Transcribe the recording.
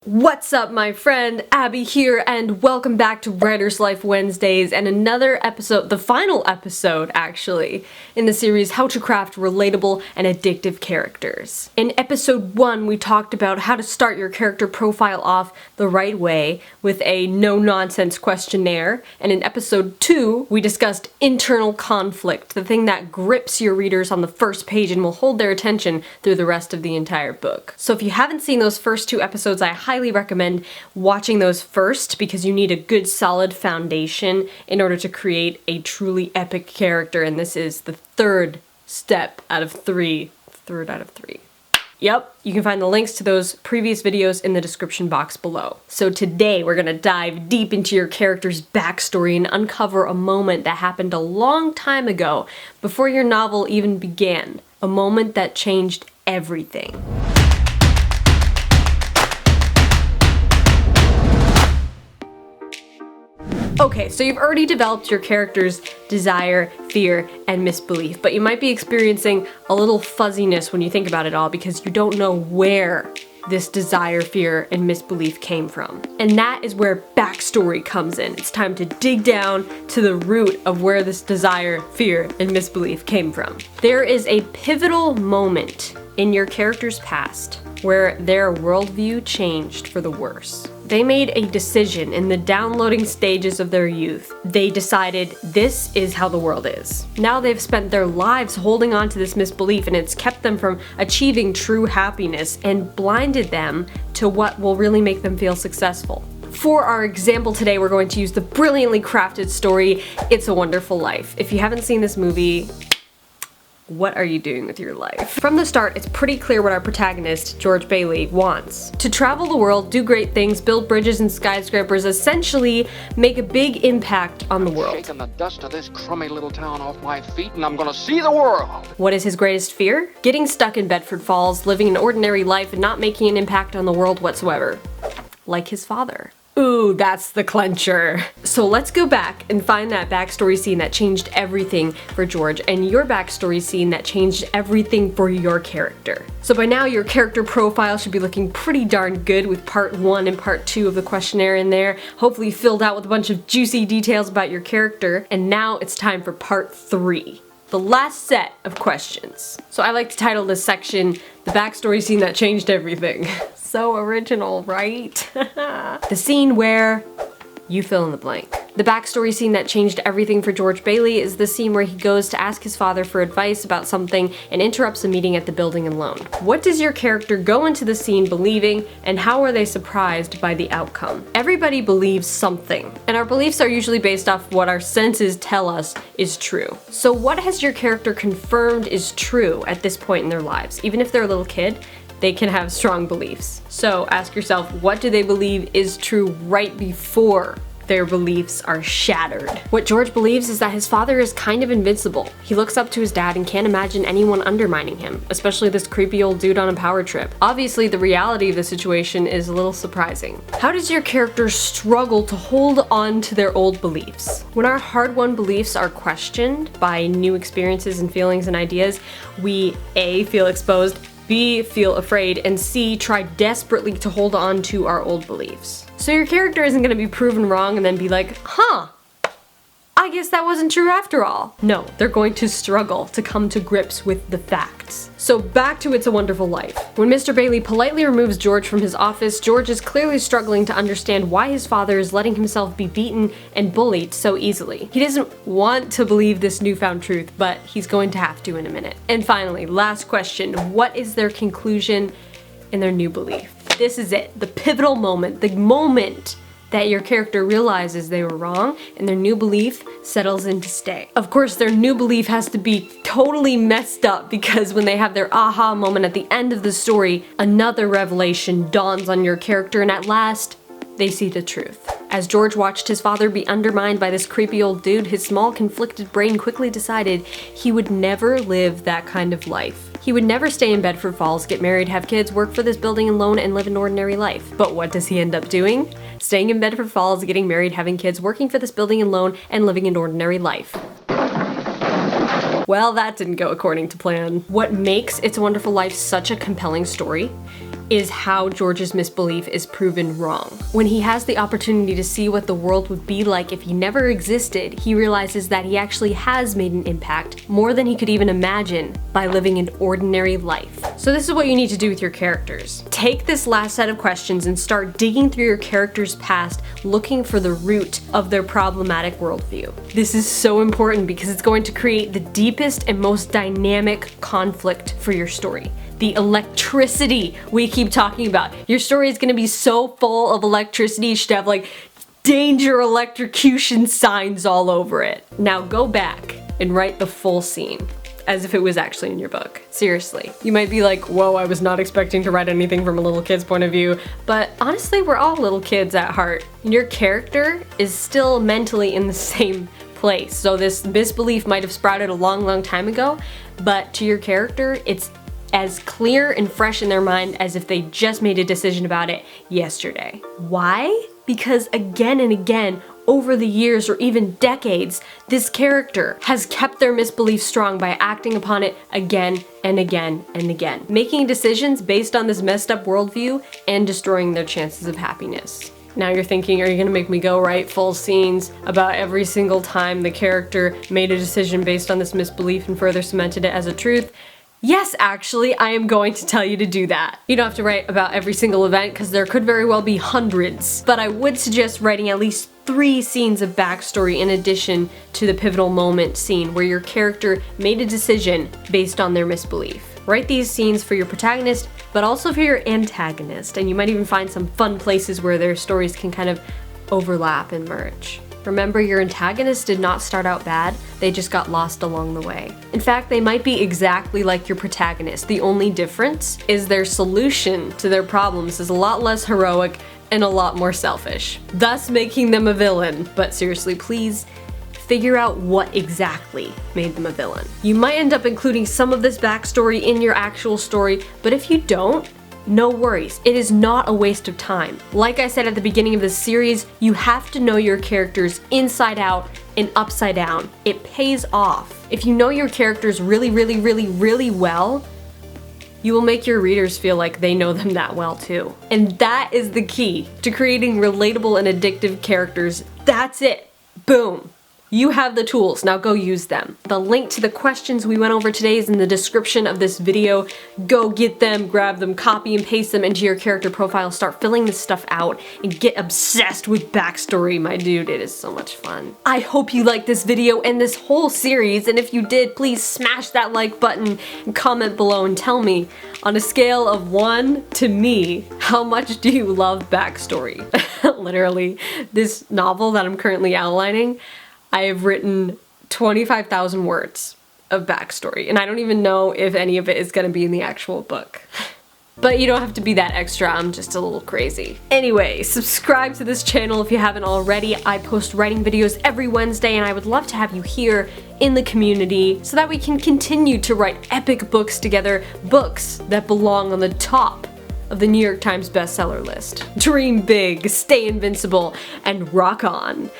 What's up, my friend? Abby here, and welcome back to Writer's Life Wednesdays and another episode, the final episode actually, in the series How to Craft Relatable and Addictive Characters. In episode 1, we talked about how to start your character profile off the right way with a no-nonsense questionnaire, and in episode 2, we discussed internal conflict, the thing that grips your readers on the first page and will hold their attention through the rest of the entire book. So if you haven't seen those first 2 episodes, I highly recommend watching those first because you need a good solid foundation in order to create a truly epic character, and this is the third out of three. Yep, you can find the links to those previous videos in the description box below. So today we're gonna dive deep into your character's backstory and uncover a moment that happened a long time ago, before your novel even began. A moment that changed everything. Okay, so you've already developed your character's desire, fear, and misbelief, but you might be experiencing a little fuzziness when you think about it all because you don't know where this desire, fear, and misbelief came from. And that is where backstory comes in. It's time to dig down to the root of where this desire, fear, and misbelief came from. There is a pivotal moment in your character's past where their worldview changed for the worse. They made a decision in the downloading stages of their youth. They decided this is how the world is. Now they've spent their lives holding on to this misbelief, and it's kept them from achieving true happiness and blinded them to what will really make them feel successful. For our example today, we're going to use the brilliantly crafted story, It's a Wonderful Life. If you haven't seen this movie, what are you doing with your life? From the start, it's pretty clear what our protagonist, George Bailey, wants. To travel the world, do great things, build bridges and skyscrapers, essentially make a big impact on the world. Shaking the dust of this crummy little town off my feet, and I'm gonna see the world. What is his greatest fear? Getting stuck in Bedford Falls, living an ordinary life and not making an impact on the world whatsoever. Like his father. Ooh, that's the clincher. So let's go back and find that backstory scene that changed everything for George, and your backstory scene that changed everything for your character. So by now your character profile should be looking pretty darn good with part 1 and part 2 of the questionnaire in there, hopefully filled out with a bunch of juicy details about your character. And now it's time for part 3. The last set of questions. So I like to title this section, The Backstory Scene That Changed Everything. So original, right? The scene where you fill in the blank. The backstory scene that changed everything for George Bailey is the scene where he goes to ask his father for advice about something and interrupts a meeting at the building and loan. What does your character go into the scene believing, and how are they surprised by the outcome? Everybody believes something, and our beliefs are usually based off what our senses tell us is true. So what has your character confirmed is true at this point in their lives? Even if they're a little kid, they can have strong beliefs. So ask yourself, what do they believe is true right before their beliefs are shattered? What George believes is that his father is kind of invincible. He looks up to his dad and can't imagine anyone undermining him, especially this creepy old dude on a power trip. Obviously, the reality of the situation is a little surprising. How does your character struggle to hold on to their old beliefs? When our hard-won beliefs are questioned by new experiences and feelings and ideas, we A, feel exposed, B, feel afraid, and C, try desperately to hold on to our old beliefs. So your character isn't gonna be proven wrong and then be like, huh, I guess that wasn't true after all. No, they're going to struggle to come to grips with the facts. So back to It's a Wonderful Life. When Mr. Bailey politely removes George from his office, George is clearly struggling to understand why his father is letting himself be beaten and bullied so easily. He doesn't want to believe this newfound truth, but he's going to have to in a minute. And finally, last question, what is their conclusion in their new belief? This is it, the pivotal moment, the moment that your character realizes they were wrong and their new belief settles in to stay. Of course, their new belief has to be totally messed up because when they have their aha moment at the end of the story, another revelation dawns on your character, and at last, they see the truth. As George watched his father be undermined by this creepy old dude, his small, conflicted brain quickly decided he would never live that kind of life. He would never stay in Bedford Falls, get married, have kids, work for this building and loan, and live an ordinary life. But what does he end up doing? Staying in Bedford Falls, getting married, having kids, working for this building and loan, and living an ordinary life. Well, that didn't go according to plan. What makes It's a Wonderful Life such a compelling story is how George's misbelief is proven wrong. When he has the opportunity to see what the world would be like if he never existed, he realizes that he actually has made an impact, more than he could even imagine, by living an ordinary life. So this is what you need to do with your characters. Take this last set of questions and start digging through your character's past, looking for the root of their problematic worldview. This is so important because it's going to create the deepest and most dynamic conflict for your story. The electricity we keep talking about. Your story is going to be so full of electricity, you should have like danger electrocution signs all over it. Now go back and write the full scene as if it was actually in your book. Seriously. You might be like, whoa, I was not expecting to write anything from a little kid's point of view, but honestly, we're all little kids at heart. Your character is still mentally in the same place. So this misbelief might have sprouted a long time ago, but to your character, it's as clear and fresh in their mind as if they just made a decision about it yesterday. Why? Because again and again, over the years or even decades, this character has kept their misbelief strong by acting upon it again and again and again, making decisions based on this messed up worldview and destroying their chances of happiness. Now you're thinking, are you gonna make me go write full scenes about every single time the character made a decision based on this misbelief and further cemented it as a truth? Yes, actually, I am going to tell you to do that. You don't have to write about every single event because there could very well be hundreds, but I would suggest writing at least 3 scenes of backstory in addition to the pivotal moment scene where your character made a decision based on their misbelief. Write these scenes for your protagonist, but also for your antagonist, and you might even find some fun places where their stories can kind of overlap and merge. Remember, your antagonist did not start out bad, they just got lost along the way. In fact, they might be exactly like your protagonist. The only difference is their solution to their problems is a lot less heroic and a lot more selfish, thus making them a villain. But seriously, please figure out what exactly made them a villain. You might end up including some of this backstory in your actual story, but if you don't, no worries, it is not a waste of time. Like I said at the beginning of this series, you have to know your characters inside out and upside down. It pays off. If you know your characters really well, you will make your readers feel like they know them that well too. And that is the key to creating relatable and addictive characters. That's it. Boom. You have the tools, now go use them. The link to the questions we went over today is in the description of this video. Go get them, grab them, copy and paste them into your character profile, start filling this stuff out, and get obsessed with backstory, my dude. It is so much fun. I hope you liked this video and this whole series, and if you did, please smash that like button and comment below and tell me, on a scale of 1 to me, how much do you love backstory? Literally, this novel that I'm currently outlining, I have written 25,000 words of backstory, and I don't even know if any of it is gonna be in the actual book. But you don't have to be that extra, I'm just a little crazy. Anyway, subscribe to this channel if you haven't already. I post writing videos every Wednesday, and I would love to have you here in the community so that we can continue to write epic books together, books that belong on the top of the New York Times bestseller list. Dream big, stay invincible, and rock on.